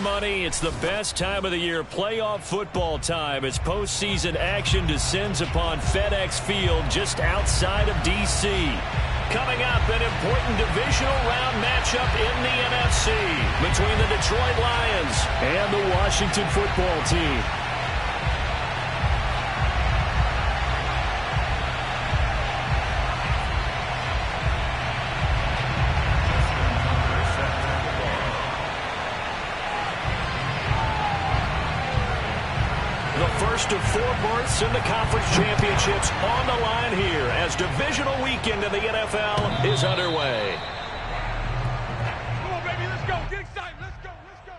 time, Money. It's the best time of the year, playoff football time, as postseason action descends upon FedEx Field just outside of D.C. Coming up, an important divisional round matchup in the NFC between the Detroit Lions and the Washington football team. First of 4 berths in the conference championships on the line here as divisional weekend in the NFL is underway. Come on, baby, let's go. Get excited. Let's go. Let's go.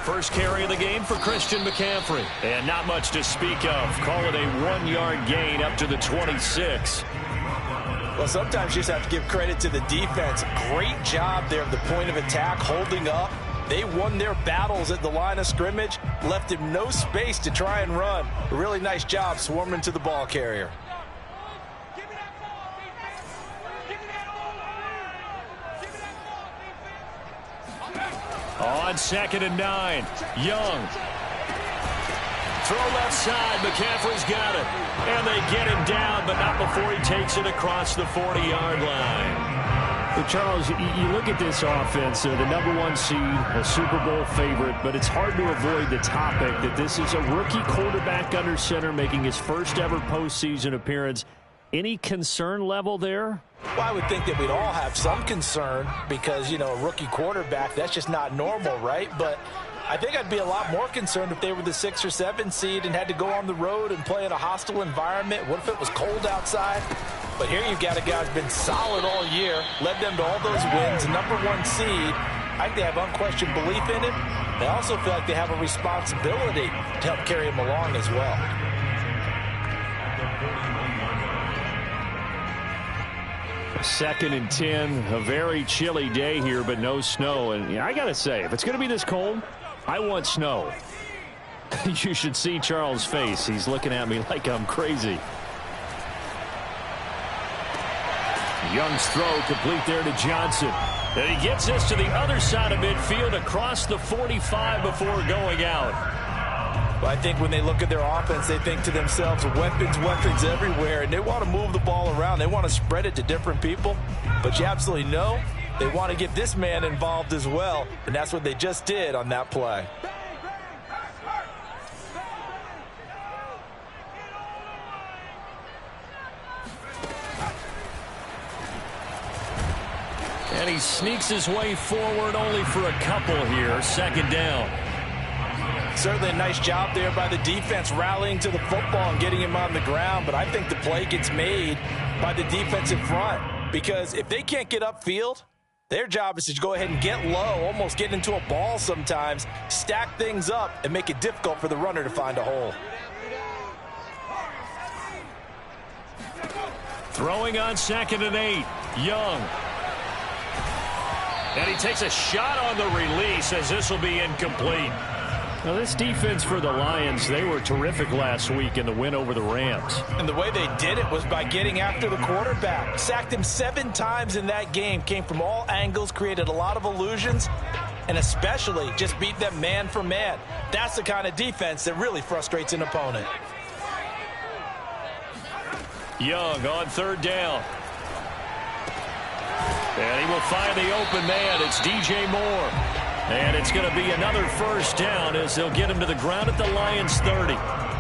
First carry of the game for Christian McCaffrey. And not much to speak of. Call it a 1-yard gain up to the 26. Well, sometimes you just have to give credit to the defense. Great job there at the point of attack, holding up. They won their battles at the line of scrimmage, left him no space to try and run. A really nice job swarming to the ball carrier. On 2nd and 9, Young. Throw left side, McCaffrey's got it. And they get him down, but not before he takes it across the 40-yard line. Well, Charles, you look at this offense, the #1 seed, a Super Bowl favorite, but it's hard to avoid the topic that this is a rookie quarterback under center making his first ever postseason appearance. Any concern level there? Well, I would think that we'd all have some concern because, you know, a rookie quarterback, that's just not normal, right? But I think I'd be a lot more concerned if they were the 6 or 7 seed and had to go on the road and play in a hostile environment. What if it was cold outside? But here you've got a guy who's been solid all year, led them to all those wins, #1 seed. I think they have unquestioned belief in him. They also feel like they have a responsibility to help carry him along as well. Second and 10, a very chilly day here, but no snow. And I got to say, if it's going to be this cold, I want snow. You should see Charles' face. He's looking at me like I'm crazy. Young's throw complete there to Johnson. And he gets this to the other side of midfield across the 45 before going out. Well, I think when they look at their offense, they think to themselves, weapons, weapons everywhere, and they want to move the ball around. They want to spread it to different people, but you absolutely know they want to get this man involved as well, and that's what they just did on that play. And he sneaks his way forward only for a couple here. 2nd down. Certainly a nice job there by the defense rallying to the football and getting him on the ground, but I think the play gets made by the defensive front because if they can't get upfield, their job is to go ahead and get low, almost get into a ball sometimes, stack things up, and make it difficult for the runner to find a hole. Throwing on 2nd and 8, Young. And he takes a shot on the release as this will be incomplete. Now, this defense for the Lions, they were terrific last week in the win over the Rams. And the way they did it was by getting after the quarterback. Sacked him 7 times in that game. Came from all angles, created a lot of illusions, and especially just beat them man for man. That's the kind of defense that really frustrates an opponent. Young on 3rd down. And he will find the open man. It's DJ Moore. And it's going to be another 1st down as they'll get him to the ground at the Lions 30.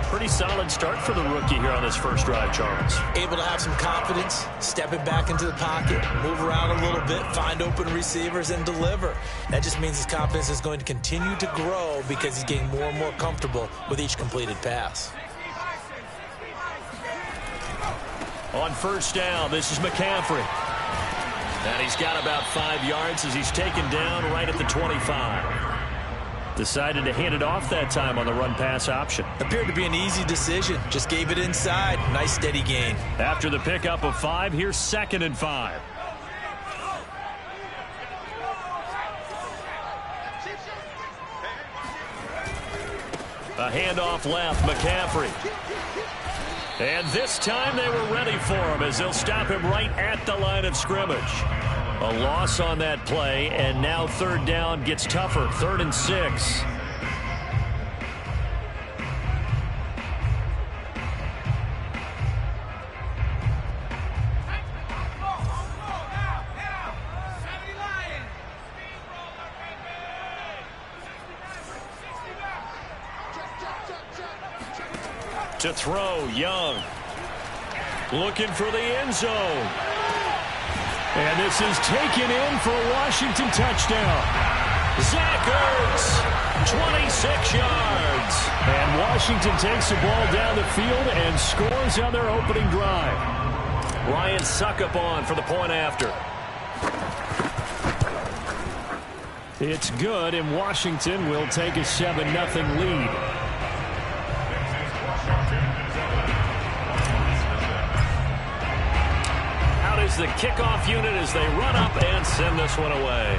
Pretty solid start for the rookie here on this first drive, Charles. Able to have some confidence, stepping back into the pocket, move around a little bit, find open receivers, and deliver. That just means his confidence is going to continue to grow because he's getting more and more comfortable with each completed pass. On 1st down, this is McCaffrey. And he's got about 5 yards as he's taken down right at the 25. Decided to hand it off that time on the run-pass option. Appeared to be an easy decision. Just gave it inside. Nice steady gain. After the pickup of 5, here's 2nd and 5. A handoff left, McCaffrey. And this time they were ready for him as they'll stop him right at the line of scrimmage. A loss on that play, and now 3rd down gets tougher. 3rd and 6. To throw, Young. Looking for the end zone. And this is taken in for a Washington touchdown. Zach Ertz, 26 yards. And Washington takes the ball down the field and scores on their opening drive. Ryan Suckup on for the point after. It's good, and Washington will take a 7-0 lead. The kickoff unit as they run up and send this one away.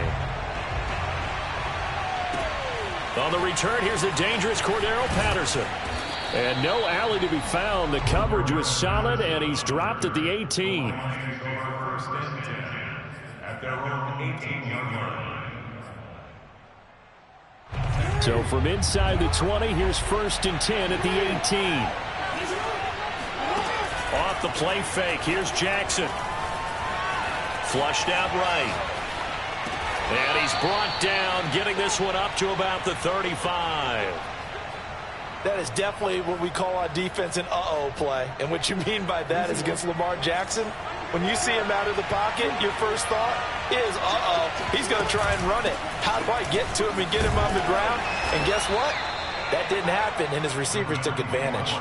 On the return, here's the dangerous Cordero Patterson. And no alley to be found. The coverage was solid, and he's dropped at the 18. So from inside the 20, here's 1st and 10 at the 18. Off the play fake, here's Jackson. Flushed out right. And he's brought down, getting this one up to about the 35. That is definitely what we call on defense an uh-oh play. And what you mean by that is against Lamar Jackson, when you see him out of the pocket, your first thought is, uh-oh, he's going to try and run it. How do I get to him and get him on the ground? And guess what? That didn't happen, and his receivers took advantage.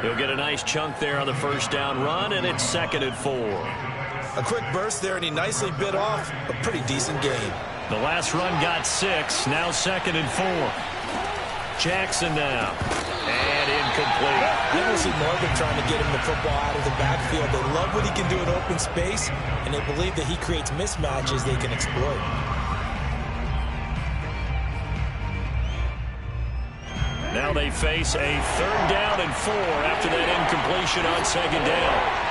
He'll get a nice chunk there on the 1st down run, and it's 2nd and 4. A quick burst there, and he nicely bit off a pretty decent gain. The last run got 6. Now 2nd and 4. Jackson now. And incomplete. I don't see Northern trying to get him the football out of the backfield. They love what he can do in open space, and they believe that he creates mismatches they can exploit. Now they face a 3rd down and 4 after that incompletion on 2nd down.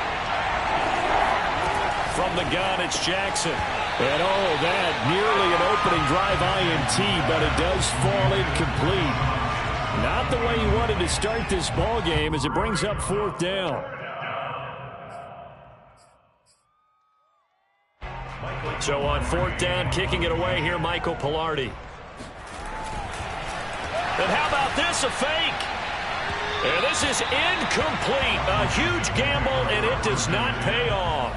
From the gun, it's Jackson. And that nearly an opening drive INT, but it does fall incomplete. Not the way he wanted to start this ball game as it brings up 4th down. So on 4th down, kicking it away here, Michael Palardy. And how about this, a fake? And this is incomplete. A huge gamble, and it does not pay off.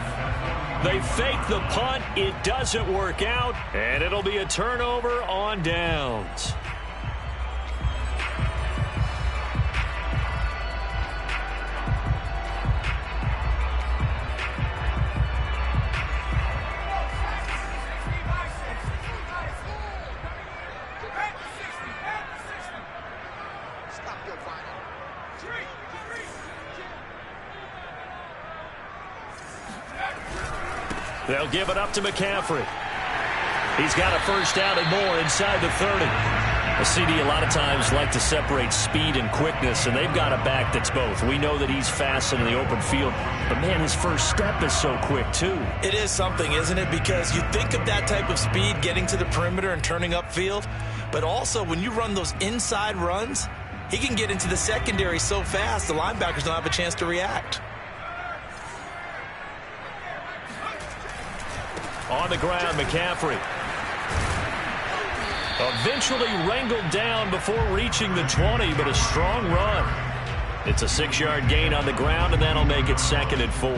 They fake the punt. It doesn't work out, and it'll be a turnover on downs. They'll give it up to McCaffrey. He's got a first down and more inside the 30. A CD a lot of times like to separate speed and quickness, and they've got a back that's both. We know that he's fast in the open field, but, man, his first step is so quick, too. It is something, isn't it? Because you think of that type of speed getting to the perimeter and turning upfield, but also when you run those inside runs, he can get into the secondary so fast the linebackers don't have a chance to react. On the ground, McCaffrey. Eventually wrangled down before reaching the 20, but a strong run. It's a 6-yard gain on the ground, and that'll make it 2nd and 4.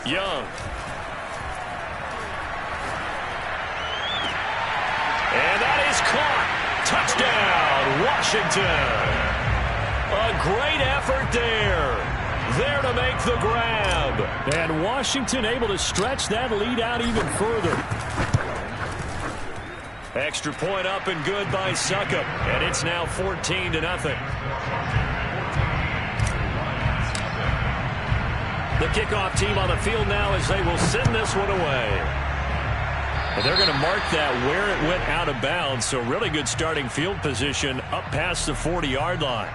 Young. And that is caught. Touchdown, Washington. A great effort there. There to make the grab. And Washington able to stretch that lead out even further. Extra point up and good by Succop. And it's now 14-0. The kickoff team on the field now as they will send this one away. And they're going to mark that where it went out of bounds. So really good starting field position up past the 40-yard line.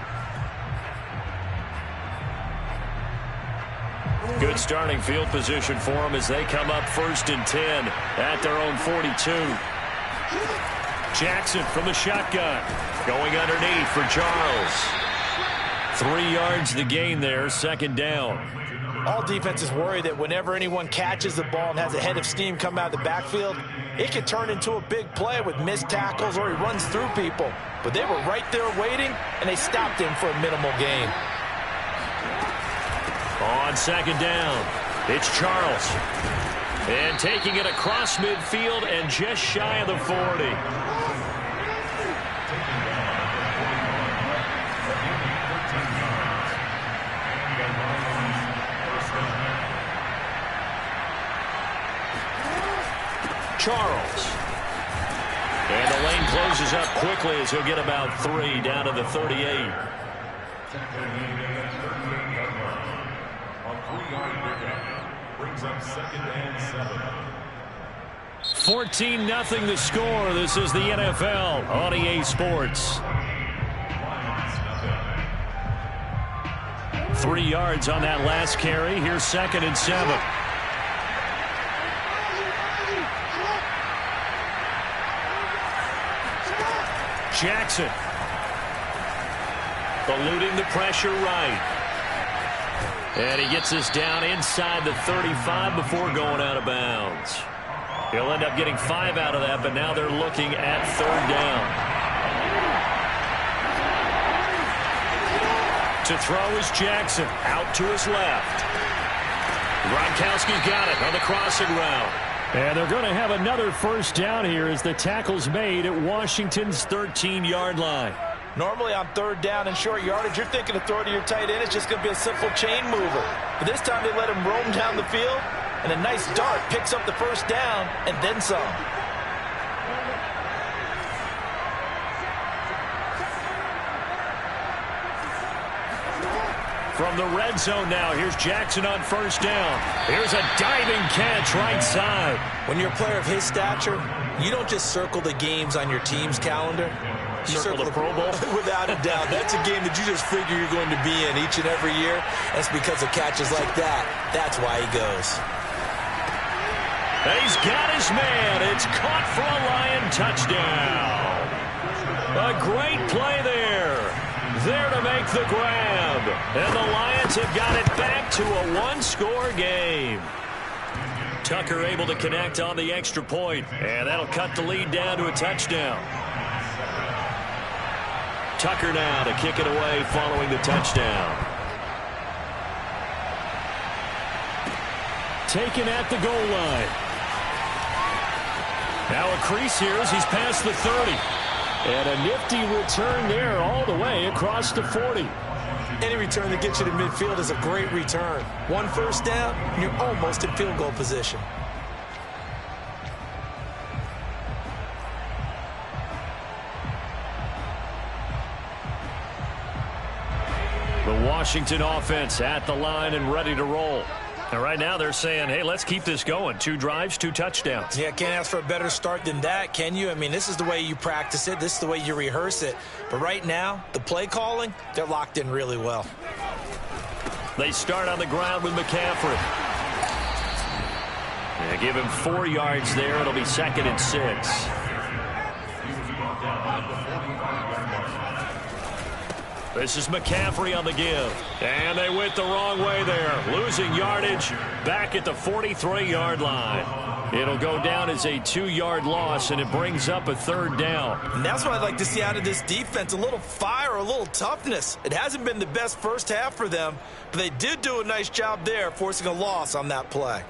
Good starting field position for them as they come up 1st and 10 at their own 42. Jackson from the shotgun. Going underneath for Charles. 3 yards the gain there, 2nd down. All defenses worry that whenever anyone catches the ball and has a head of steam come out of the backfield, it can turn into a big play with missed tackles or he runs through people. But they were right there waiting, and they stopped him for a minimal gain. On 2nd down, it's Charles. And taking it across midfield and just shy of the 40. Charles. And the lane closes up quickly as he'll get about 3 down to the 38. 14-0 the score. This is the NFL on EA Sports. 3 yards on that last carry. Here's 2nd and 7. Jackson. Eluding the pressure right. And he gets us down inside the 35 before going out of bounds. He'll end up getting 5 out of that, but now they're looking at 3rd down. To throw is Jackson. Out to his left. Gronkowski's got it on the crossing route. And they're going to have another 1st down here as the tackle's made at Washington's 13-yard line. Normally on 3rd down and short yardage, you're thinking of throwing to your tight end. It's just going to be a simple chain mover. But this time they let him roam down the field, and a nice dart picks up the 1st down and then some. From the red zone now, here's Jackson on 1st down. Here's a diving catch right side. When you're a player of his stature, you don't just circle the games on your team's calendar. You circle the Pro Bowl? Without a doubt. That's a game that you just figure you're going to be in each and every year. That's because of catches like that. That's why he goes. And he's got his man. It's caught for a Lion touchdown. A great play there. There to make the grab. And the Lions have got it back to a 1-score game. Tucker able to connect on the extra point. And that'll cut the lead down to a touchdown. Tucker now to kick it away following the touchdown. Taken at the goal line. Now a crease here as he's past the 30. And a nifty return there all the way across the 40. Any return that gets you to midfield is a great return. 1 1st down, and you're almost in field goal position. The Washington offense at the line and ready to roll. And right now they're saying, hey, let's keep this going. 2 drives, 2 touchdowns. Yeah, can't ask for a better start than that, can you? I mean, this is the way you practice it. This is the way you rehearse it. But right now, the play calling, they're locked in really well. They start on the ground with McCaffrey. They give him 4 yards there. It'll be 2nd and 6. This is McCaffrey on the give. And they went the wrong way there. Losing yardage back at the 43-yard line. It'll go down as a 2-yard loss, and it brings up a 3rd down. And that's what I'd like to see out of this defense, a little fire, a little toughness. It hasn't been the best first half for them, but they did do a nice job there, forcing a loss on that play.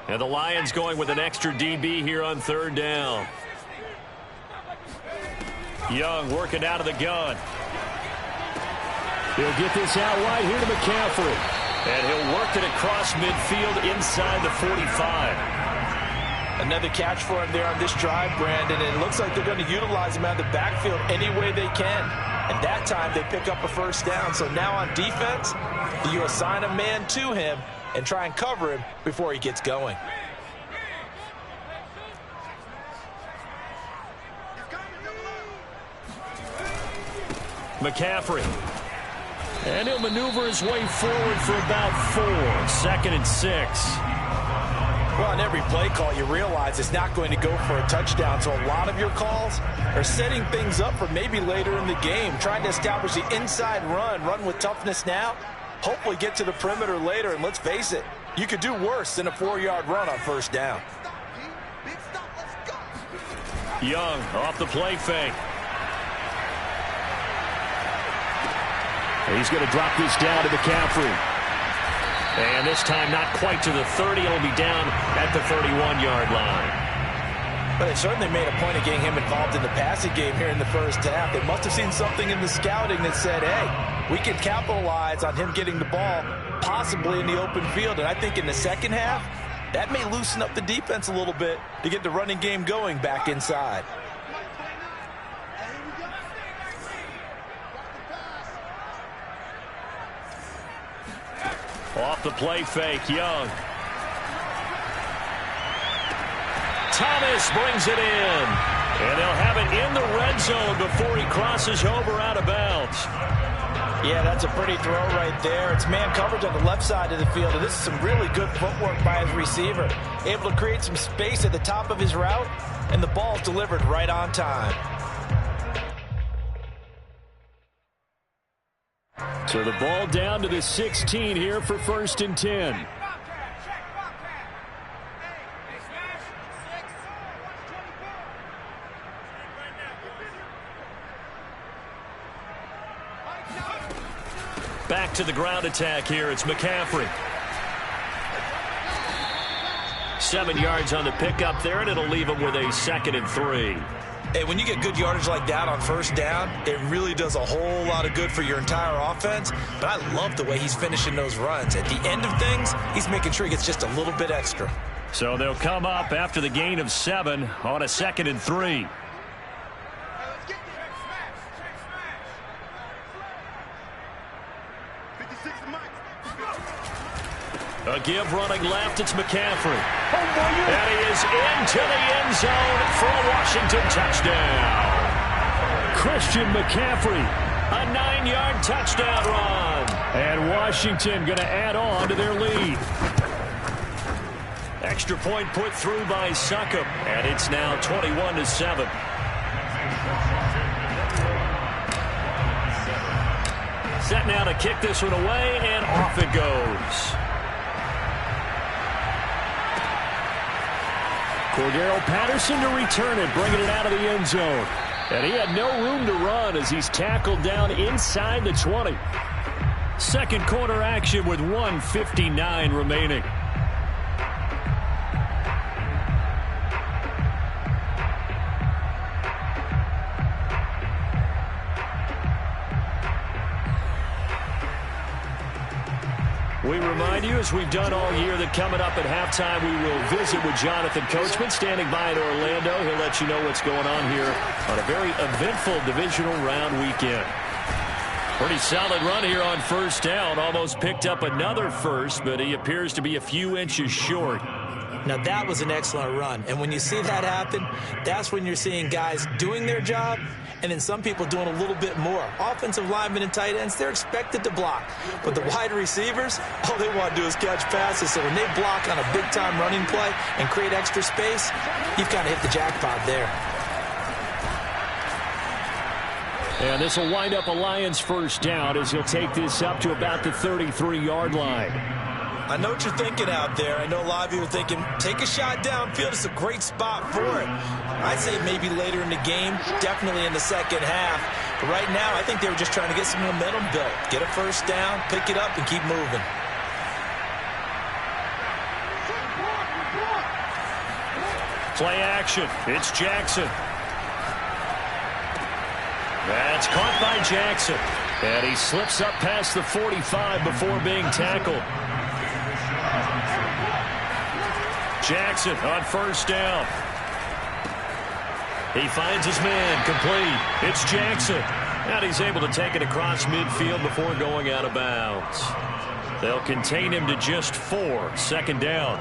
And the Lions going with an extra DB here on 3rd down. Young working out of the gun. He'll get this out wide here to McCaffrey. And he'll work it across midfield inside the 45. Another catch for him there on this drive, Brandon. And it looks like they're going to utilize him out of the backfield any way they can. And that time they pick up a 1st down. So now on defense, you assign a man to him and try and cover him before he gets going. McCaffrey. And he'll maneuver his way forward for about 4. 2nd and 6. Well, on every play call, you realize it's not going to go for a touchdown. So a lot of your calls are setting things up for maybe later in the game, trying to establish the inside run with toughness now, hopefully get to the perimeter later. And let's face it, you could do worse than a 4-yard run on 1st down. Young off the play fake. He's going to drop this down to McCaffrey. And this time not quite to the 30. It'll be down at the 31-yard line. But they certainly made a point of getting him involved in the passing game here in the first half. They must have seen something in the scouting that said, hey, we can capitalize on him getting the ball possibly in the open field. And I think in the second half, that may loosen up the defense a little bit to get the running game going back inside. Off the play fake, Young. Thomas brings it in. And they'll have it in the red zone before he crosses over out of bounds. Yeah, that's a pretty throw right there. It's man coverage on the left side of the field. And this is some really good footwork by his receiver. Able to create some space at the top of his route. And the ball's delivered right on time. So the ball down to the 16 here for 1st and 10. Back to the ground attack here. It's McCaffrey. 7 yards on the pickup there, and it'll leave him with a 2nd and 3. Hey, when you get good yardage like that on 1st down, it really does a whole lot of good for your entire offense. But I love the way he's finishing those runs. At the end of things, he's making sure he gets just a little bit extra. So they'll come up after the gain of 7 on a 2nd and 3. A give running left, it's McCaffrey. And he is into the end zone for a Washington touchdown. Christian McCaffrey. A 9-yard touchdown run. And Washington going to add on to their lead. Extra point put through by Succop. And it's now 21-7. Set now to kick this one away, and off it goes. Cordero Patterson to return it, bringing it out of the end zone. And he had no room to run as he's tackled down inside the 20. Second quarter action with 1:59 remaining. We remind you, as we've done all year, that coming up at halftime, we will visit with Jonathan Coachman, standing by in Orlando. He'll let you know what's going on here on a very eventful divisional round weekend. Pretty solid run here on first down. Almost picked up another first, but he appears to be a few inches short. Now, that was an excellent run. And when you see that happen, that's when you're seeing guys doing their job and then some people doing a little bit more. Offensive linemen and tight ends, they're expected to block. But the wide receivers, all they want to do is catch passes. So when they block on a big-time running play and create extra space, you've kind of hit the jackpot there. And this will wind up a Lions first down as he'll take this up to about the 33-yard line. I know what you're thinking out there. I know a lot of you are thinking, take a shot downfield. It's a great spot for it. I'd say maybe later in the game, definitely in the second half. But right now, I think they were just trying to get some momentum built. Get a first down, pick it up, and keep moving. Play action. It's Jackson. That's caught by Jackson. And he slips up past the 45 before being tackled. Jackson on first down. He finds his man, complete. It's Jackson. And he's able to take it across midfield before going out of bounds. They'll contain him to just 4. Second down.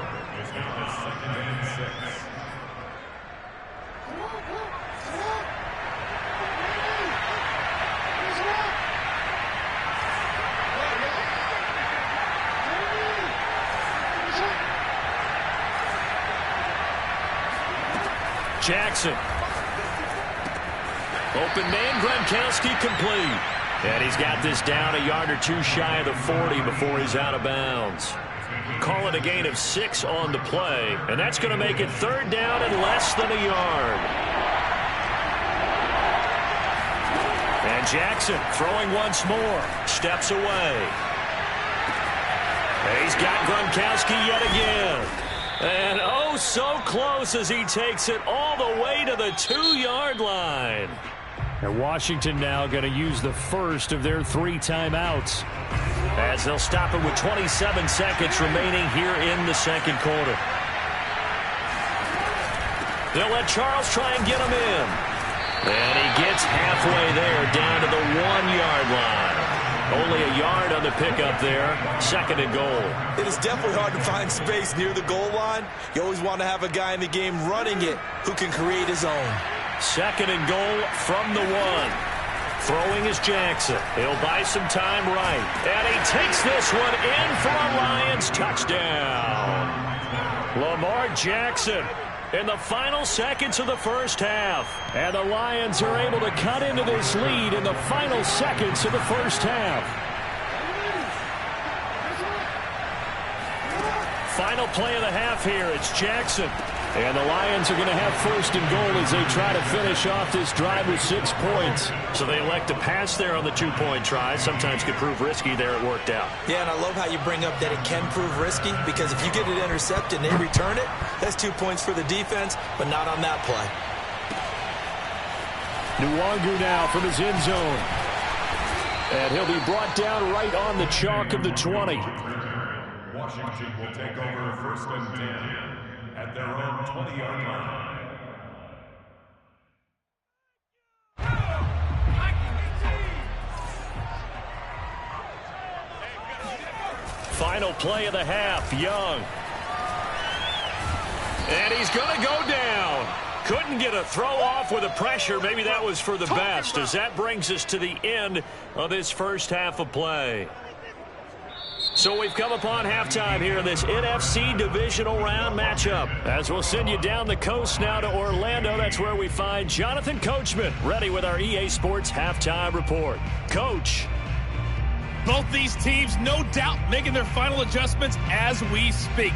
Jackson. Open man, Gronkowski complete. And he's got this down a yard or two shy of the 40 before he's out of bounds. Call it a gain of 6 on the play. And that's going to make it third down and less than a yard. And Jackson throwing once more. Steps away. And he's got Gronkowski yet again. And oh, so close as he takes it all the way to the 2-yard line. And Washington now going to use the first of their 3 timeouts, as they'll stop it with 27 seconds remaining here in the second quarter. They'll let Charles try and get him in. And he gets halfway there, down to the 1-yard line. Only a yard on the pickup there. Second and goal. It is definitely hard to find space near the goal line. You always want to have a guy in the game running it who can create his own. Second and goal from the 1. Throwing is Jackson. He'll buy some time right. And he takes this one in for a Lions touchdown. Lamar Jackson in the final seconds of the first half. And the Lions are able to cut into this lead in the final seconds of the first half. Final play of the half here. It's Jackson. And the Lions are going to have first and goal as they try to finish off this drive with 6 points. So they elect to pass there on the 2-point try. Sometimes could prove risky. There it worked out. Yeah, and I love how you bring up that it can prove risky, because if you get it intercepted and they return it, that's 2 points for the defense, but not on that play. Nwangu now from his end zone. And he'll be brought down right on the chalk of the 20. Washington will take over first and 10 at their own 20-yard line. Final play of the half, Young. And he's going to go down. Couldn't get a throw off with the pressure. Maybe that was for the best, as that brings us to the end of this first half of play. So we've come upon halftime here in this NFC divisional round matchup. As we'll send you down the coast now to Orlando, that's where we find Jonathan Coachman ready with our EA Sports halftime report. Coach. Both these teams, no doubt, making their final adjustments as we speak.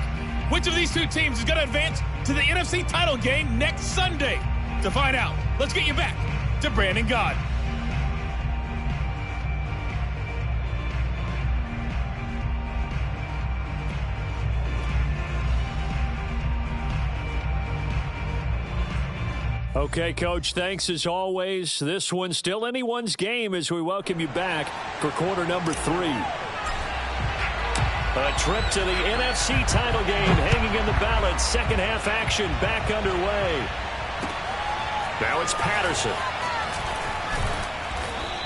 Which of these 2 teams is going to advance to the NFC title game next Sunday? To find out, let's get you back to Brandon Gaudin. Okay, Coach, thanks as always. This one's still anyone's game as we welcome you back for quarter number 3. A trip to the NFC title game hanging in the balance. Second half action back underway. Now it's Patterson.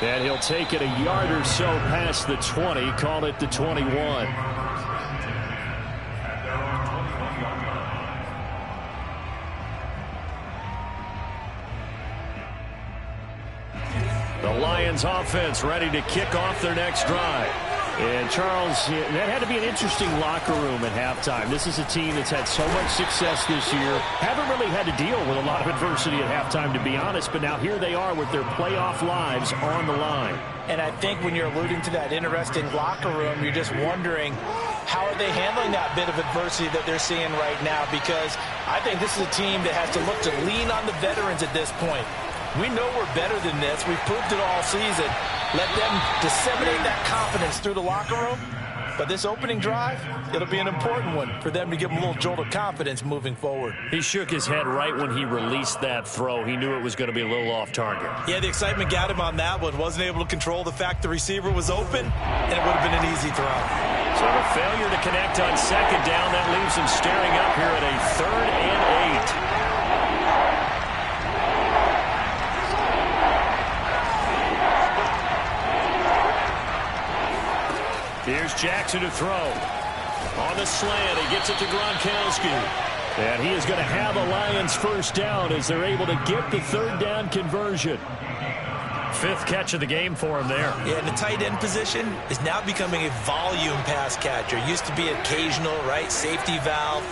And he'll take it a yard or so past the 20, call it the 21. The Lions offense ready to kick off their next drive. And Charles, that had to be an interesting locker room at halftime. This is a team that's had so much success this year. Haven't really had to deal with a lot of adversity at halftime, to be honest. But now here they are with their playoff lives on the line. And I think when you're alluding to that interesting locker room, you're just wondering how are they handling that bit of adversity that they're seeing right now? Because I think this is a team that has to look to lean on the veterans at this point. We know we're better than this. We've proved it all season. Let them disseminate that confidence through the locker room. But this opening drive, it'll be an important one for them to give them a little jolt of confidence moving forward. He shook his head right when he released that throw. He knew it was going to be a little off target. Yeah, the excitement got him on that one. Wasn't able to control the fact the receiver was open, and it would have been an easy throw. So the failure to connect on second down, that leaves him staring up here at a 3rd and 8. Here's Jackson to throw. On the slant, he gets it to Gronkowski. And he is going to have a Lions first down as they're able to get the 3rd down conversion. 5th catch of the game for him there. Yeah, and the tight end position is now becoming a volume pass catcher. Used to be occasional, right? Safety valve.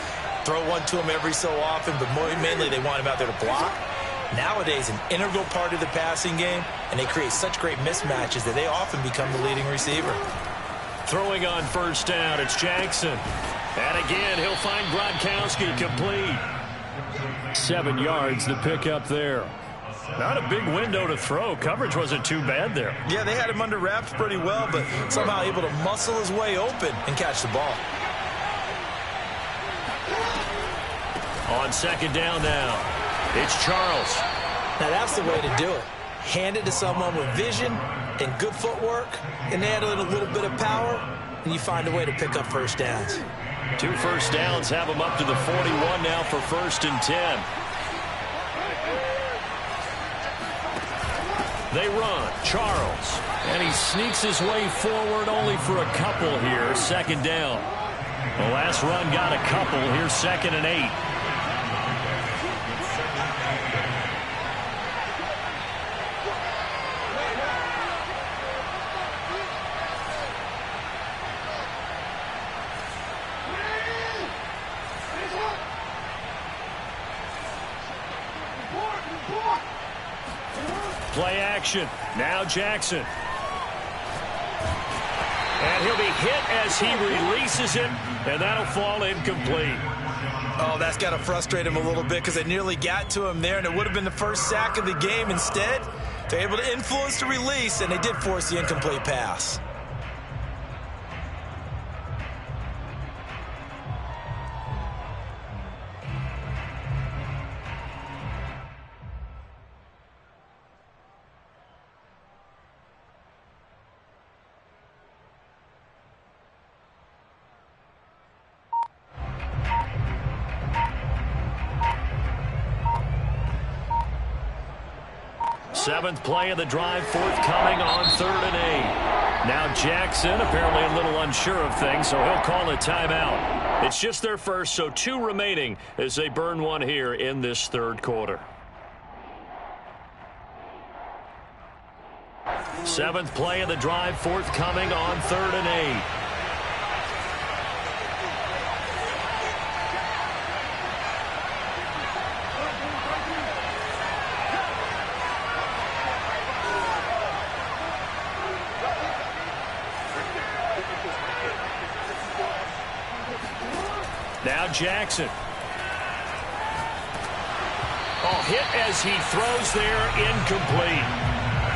Throw one to him every so often, but mainly they want him out there to block. Nowadays, an integral part of the passing game, and they create such great mismatches that they often become the leading receiver. Throwing on first down, it's Jackson. And again, he'll find Gronkowski complete. 7 yards, the pickup there. Not a big window to throw. Coverage wasn't too bad there. Yeah, they had him under wraps pretty well, but somehow able to muscle his way open and catch the ball. On second down now, it's Charles. Now that's the way to do it. Hand it to someone with vision and good footwork, and add a little bit of power, and you find a way to pick up first downs. 2 first downs have him up to the 41 now for 1st and 10. They run. Charles. And he sneaks his way forward only for a couple here. 2nd down. The last run got a couple. Here's 2nd and 8. Play action. Now Jackson. And he'll be hit as he releases it, and that'll fall incomplete. Oh, that's got to frustrate him a little bit because it nearly got to him there, and it would have been the first sack of the game. Instead, they're able to influence the release, and they did force the incomplete pass. Seventh play of the drive, forthcoming on 3rd and 8. Now Jackson apparently a little unsure of things, so he'll call a timeout. It's just their first, so 2 remaining as they burn one here in this 3rd quarter. 7th play of the drive, forthcoming on 3rd and 8. Now Jackson. Oh, hit as he throws there, incomplete.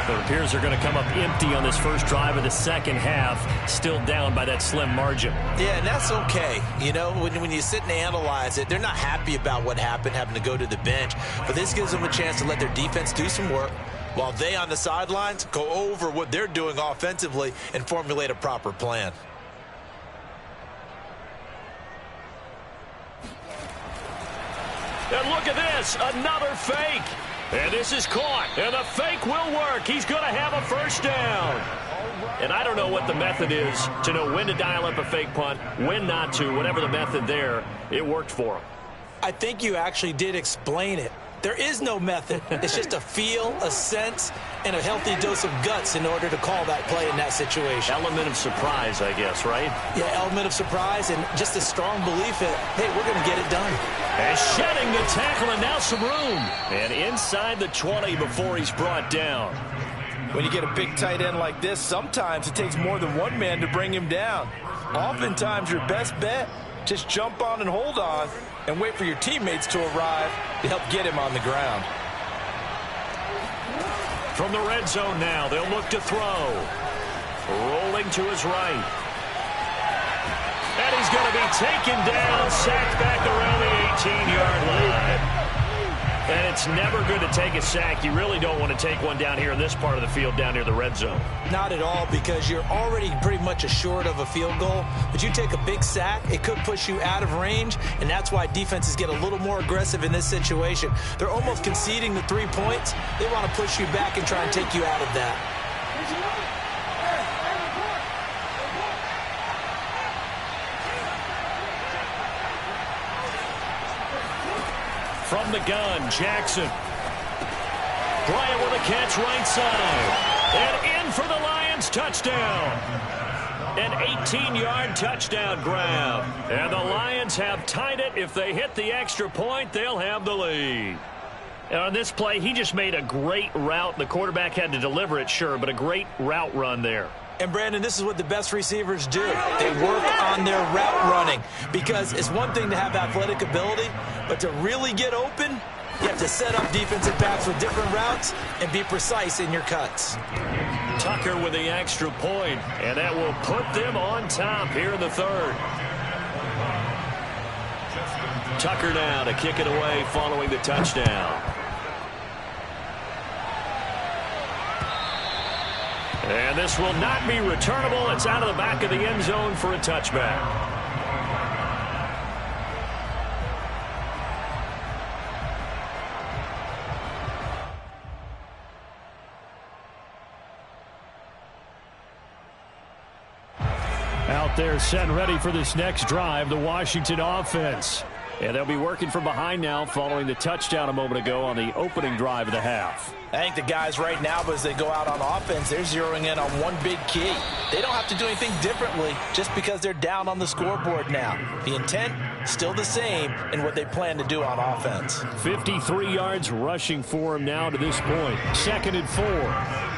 It appears they're going to come up empty on this first drive of the second half, still down by that slim margin. Yeah, and that's okay. You know, when you sit and analyze it, they're not happy about what happened, having to go to the bench. But this gives them a chance to let their defense do some work while they on the sidelines go over what they're doing offensively and formulate a proper plan. And look at this, another fake. And this is caught, and the fake will work. He's going to have a first down. And I don't know what the method is to know when to dial up a fake punt, when not to. Whatever the method there, it worked for him. I think you actually did explain it. There is no method. It's just a feel, a sense, and a healthy dose of guts in order to call that play in that situation. Element of surprise, I guess, right? Yeah, element of surprise and just a strong belief that, hey, we're going to get it done. And shedding the tackle, and now some room. And inside the 20 before he's brought down. When you get a big tight end like this, sometimes it takes more than one man to bring him down. Oftentimes, your best bet, just jump on and hold on and wait for your teammates to arrive to help get him on the ground. From the red zone now, they'll look to throw. Rolling to his right. And he's going to be taken down, sacked back around the 18-yard line. And it's never good to take a sack. You really don't want to take one down here in this part of the field, down near the red zone. Not at all, because you're already pretty much assured of a field goal. But you take a big sack, it could push you out of range, and that's why defenses get a little more aggressive in this situation. They're almost conceding the 3 points. They want to push you back and try and take you out of that. From the gun, Jackson. Bryant with a catch right side. And in for the Lions, touchdown. An 18-yard touchdown grab. And the Lions have tied it. If they hit the extra point, they'll have the lead. And on this play, he just made a great route. The quarterback had to deliver it, sure, but a great route run there. And, Brandon, this is what the best receivers do. They work on their route running, because it's one thing to have athletic ability, but to really get open, you have to set up defensive backs with different routes and be precise in your cuts. Tucker with the extra point, and that will put them on top here in the third. Tucker now to kick it away following the touchdown. And this will not be returnable. It's out of the back of the end zone for a touchback. Out there set and ready for this next drive, the Washington offense. And they'll be working from behind now following the touchdown a moment ago on the opening drive of the half. I think the guys right now, as they go out on offense, they're zeroing in on one big key. They don't have to do anything differently just because they're down on the scoreboard now. The intent, still the same in what they plan to do on offense. 53 yards rushing for him now to this point. 2nd and 4.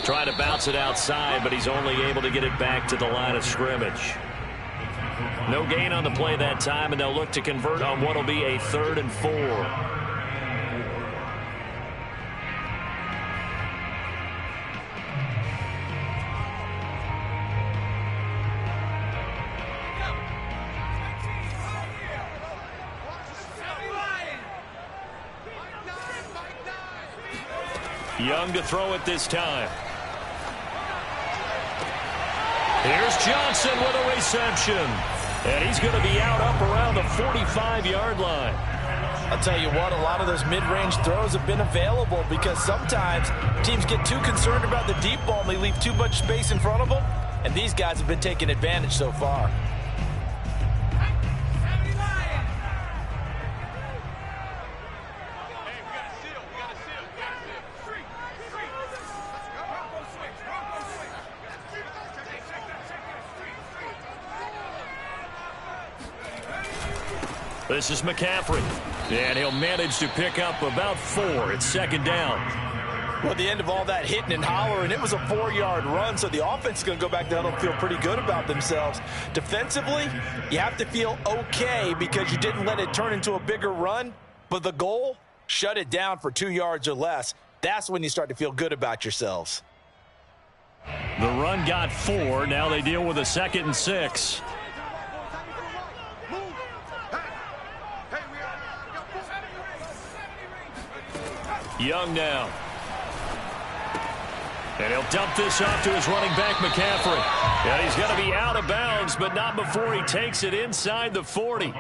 Trying to bounce it outside, but he's only able to get it back to the line of scrimmage. No gain on the play that time, and they'll look to convert on what will be a 3rd and 4. Young to throw it this time. Here's Johnson with a reception. And he's going to be out up around the 45-yard line. I'll tell you what, a lot of those mid-range throws have been available because sometimes teams get too concerned about the deep ball and they leave too much space in front of them. And these guys have been taking advantage so far. This is McCaffrey, and he'll manage to pick up about 4. It's 2nd down. Well, at the end of all that hitting and hollering, it was a 4-yard run, so the offense is going to go back down and feel pretty good about themselves. Defensively, you have to feel okay because you didn't let it turn into a bigger run, but the goal, shut it down for 2 yards or less. That's when you start to feel good about yourselves. The run got 4. Now they deal with a 2nd and 6. Young now. And he'll dump this off to his running back, McCaffrey. And he's going to be out of bounds, but not before he takes it inside the 40.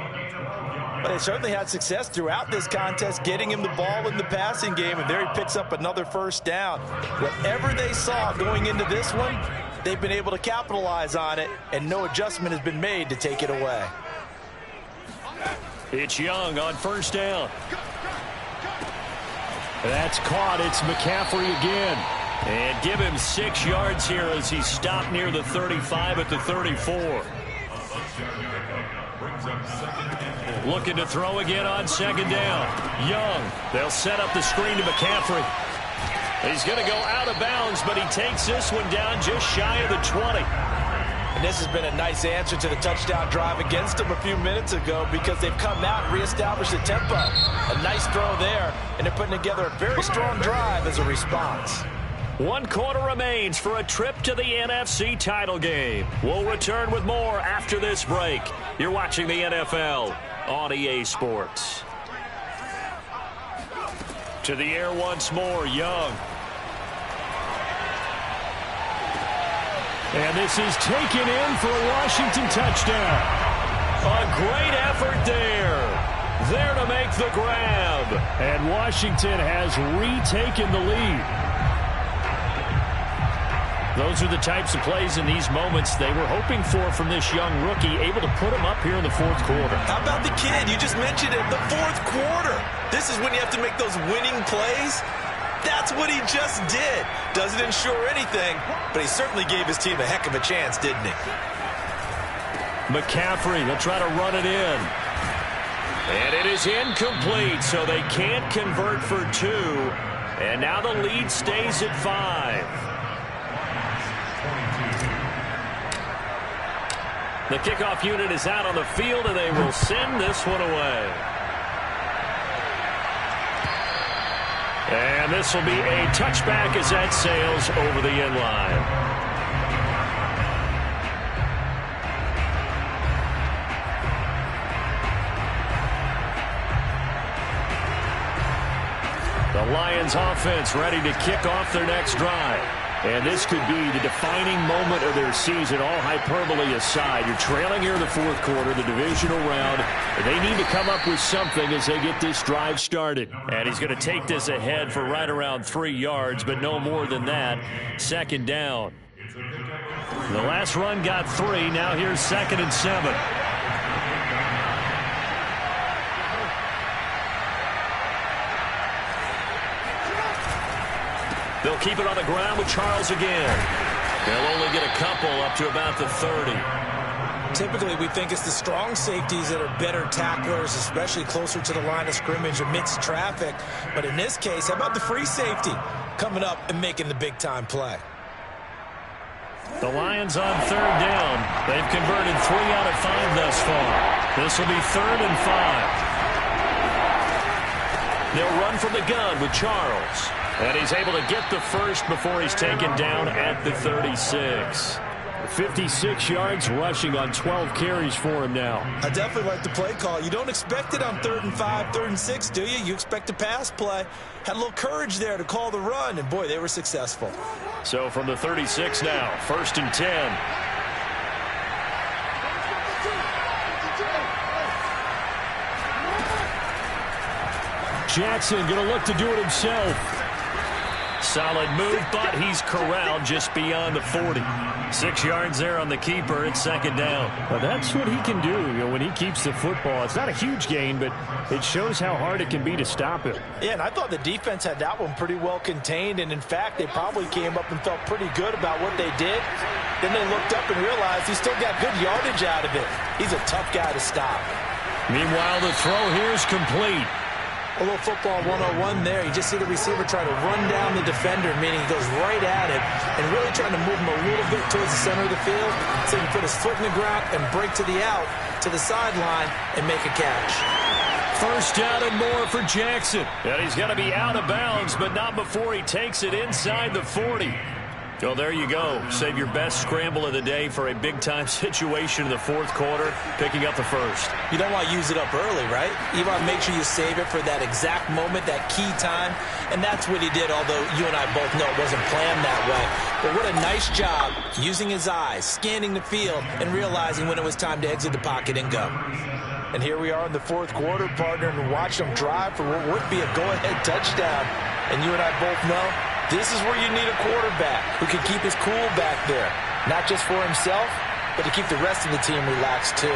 But they certainly had success throughout this contest, getting him the ball in the passing game, and there he picks up another first down. Whatever they saw going into this one, they've been able to capitalize on it, and no adjustment has been made to take it away. It's Young on first down. That's caught. It's McCaffrey again. And give him 6 yards here as he stopped near the 35 at the 34. Looking to throw again on second down. Young. They'll set up the screen to McCaffrey. He's going to go out of bounds, but he takes this one down just shy of the 20. And this has been a nice answer to the touchdown drive against them a few minutes ago because they've come out and reestablished the tempo. A nice throw there, and they're putting together a very strong drive as a response. 1 quarter remains for a trip to the NFC title game. We'll return with more after this break. You're watching the NFL on EA Sports. To the air once more, Young. And this is taken in for a Washington touchdown. A great effort there. There to make the grab. And Washington has retaken the lead. Those are the types of plays in these moments they were hoping for from this young rookie, able to put him up here in the 4th quarter. How about the kid? You just mentioned it, the 4th quarter. This is when you have to make those winning plays. That's what he just did. Doesn't ensure anything, but he certainly gave his team a heck of a chance, didn't he? McCaffrey, they'll try to run it in. And it is incomplete, so they can't convert for 2. And now the lead stays at 5. The kickoff unit is out on the field, and they will send this one away. And this will be a touchback as that sails over the end line. The Lions offense ready to kick off their next drive. And this could be the defining moment of their season, all hyperbole aside. You're trailing here in the 4th quarter, the divisional round. They need to come up with something as they get this drive started. And he's going to take this ahead for right around 3 yards, but no more than that. Second down. The last run got 3. Now here's 2nd and 7. They'll keep it on the ground with Charles again. They'll only get a couple up to about the 30. Typically, we think it's the strong safeties that are better tacklers, especially closer to the line of scrimmage amidst traffic. But in this case, how about the free safety coming up and making the big-time play? The Lions on 3rd down. They've converted 3 out of 5 thus far. This will be 3rd and 5. They'll run from the gun with Charles. And he's able to get the first before he's taken down at the 36. 56 yards rushing on 12 carries for him now. I definitely like the play call. You don't expect it on 3rd and 5, 3rd and 6, do you? You expect a pass play. Had a little courage there to call the run, and boy, they were successful. So from the 36 now, 1st and 10. Jackson going to look to do it himself. Solid move, but he's corralled just beyond the 40. 6 yards there on the keeper. It's 2nd down. Well, that's what he can do, when he keeps the football. It's not a huge gain, but it shows how hard it can be to stop him. Yeah, and I thought the defense had that one pretty well contained, and in fact, they probably came up and felt pretty good about what they did. Then they looked up and realized he still got good yardage out of it. He's a tough guy to stop. Meanwhile, the throw here is complete. A little football 101 there. You just see the receiver try to run down the defender, meaning he goes right at him and really trying to move him a little bit towards the center of the field so he can put his foot in the ground and break to the out, to the sideline, and make a catch. First down and more for Jackson. And he's going to be out of bounds, but not before he takes it inside the 40. Well, there you go. Save your best scramble of the day for a big-time situation in the fourth quarter, picking up the first. You don't want to use it up early, right? You want to make sure you save it for that exact moment, that key time, and that's what he did, although you and I both know it wasn't planned that way. But what a nice job using his eyes, scanning the field, and realizing when it was time to exit the pocket and go. And here we are in the fourth quarter, partner, and watch them drive for what would be a go-ahead touchdown. And you and I both know this is where you need a quarterback who can keep his cool back there, not just for himself, but to keep the rest of the team relaxed too.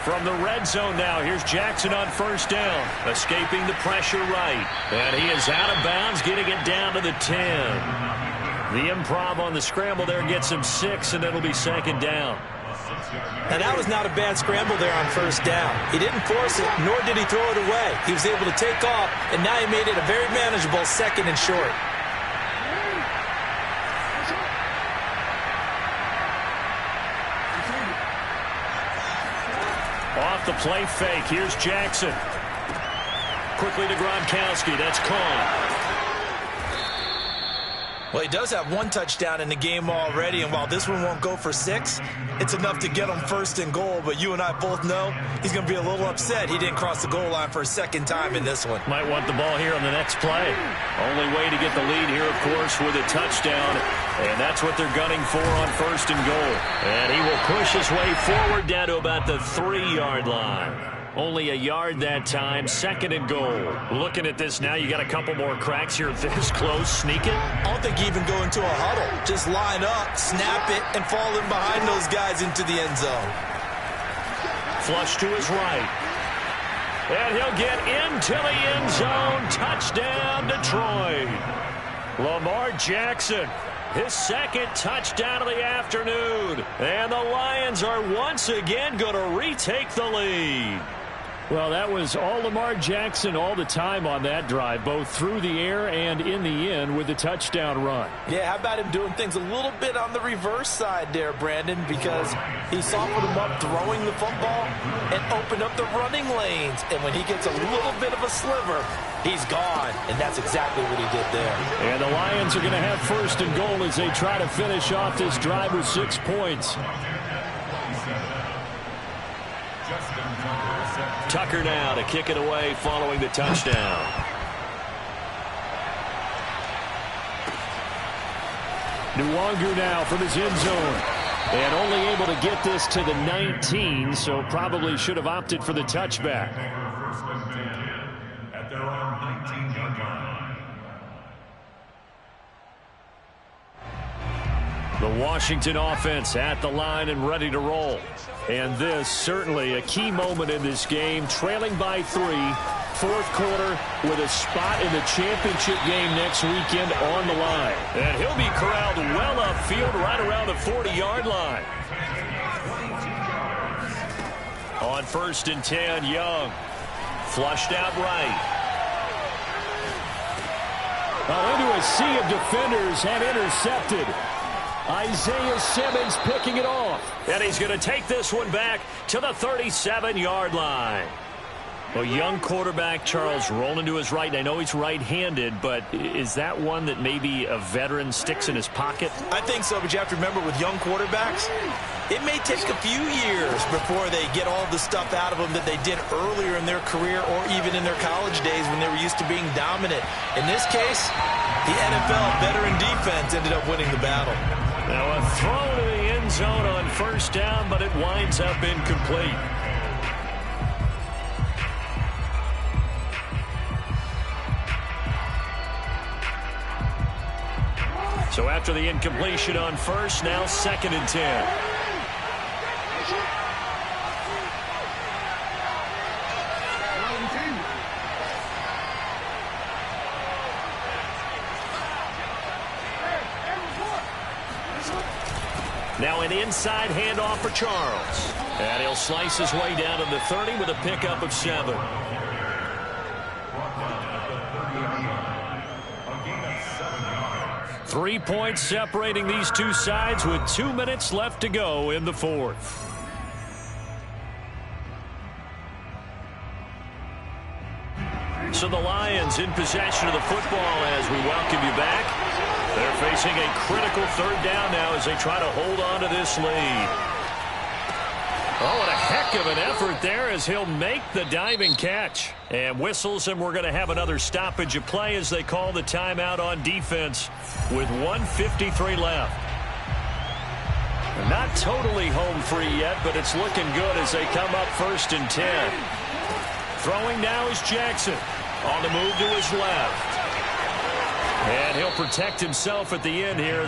From the red zone now, here's Jackson on first down, escaping the pressure right. And he is out of bounds, getting it down to the 10. The improv on the scramble there gets him 6, and it'll be second down. Now, that was not a bad scramble there on first down. He didn't force it, nor did he throw it away. He was able to take off, and now he made it a very manageable second and short. Off the play fake, here's Jackson. Quickly to Gronkowski, that's caught. Well, he does have one touchdown in the game already, and while this one won't go for 6, it's enough to get him first and goal. But you and I both know he's going to be a little upset he didn't cross the goal line for a second time in this one. Might want the ball here on the next play. Only way to get the lead here, of course, with a touchdown. And that's what they're gunning for on first and goal. And he will push his way forward down to about the 3-yard line. Only a yard that time, second and goal. Looking at this now, you got a couple more cracks here this close. Sneak it. I don't think you even go into a huddle. Just line up, snap it, and fall in behind those guys into the end zone. Flush to his right. And he'll get into the end zone. Touchdown, Detroit. Lamar Jackson, his second touchdown of the afternoon. And the Lions are once again going to retake the lead. Well, that was all Lamar Jackson all the time on that drive, both through the air and in the end with the touchdown run. Yeah, how about him doing things a little bit on the reverse side there, Brandon, because he softened him up throwing the football and opened up the running lanes. And when he gets a little bit of a sliver, he's gone, and that's exactly what he did there. And the Lions are going to have first and goal as they try to finish off this drive with 6 points. Tucker now to kick it away following the touchdown. Nwangu now from his end zone. And only able to get this to the 19, so probably should have opted for the touchback. First and 10 at their own 19-yard line. The Washington offense at the line and ready to roll. And this certainly a key moment in this game, trailing by 3, fourth quarter with a spot in the championship game next weekend on the line. And he'll be corralled well upfield right around the 40-yard line. On first and 10, Young. Flushed out right. Into a sea of defenders and intercepted. Isaiah Simmons picking it off. And he's going to take this one back to the 37-yard line. Well, young quarterback Charles rolling to his right. And I know he's right-handed, but is that one that maybe a veteran sticks in his pocket? I think so, but you have to remember with young quarterbacks, it may take a few years before they get all the stuff out of them that they did earlier in their career or even in their college days when they were used to being dominant. In this case, the NFL veteran defense ended up winning the battle. Now a throw to the end zone on first down, but it winds up incomplete. So after the incompletion on first, now second and 10. Now an inside handoff for Charles. And he'll slice his way down to the 30 with a pickup of 7. 3 points separating these two sides with 2 minutes left to go in the fourth. So the Lions in possession of the football as we welcome you back. They're facing a critical third down now as they try to hold on to this lead. Oh, what a heck of an effort there as he'll make the diving catch. And whistles, and we're going to have another stoppage of play as they call the timeout on defense with 1:53 left. Not totally home free yet, but it's looking good as they come up 1st and 10. Throwing now is Jackson. On the move to his left. And he'll protect himself at the end here.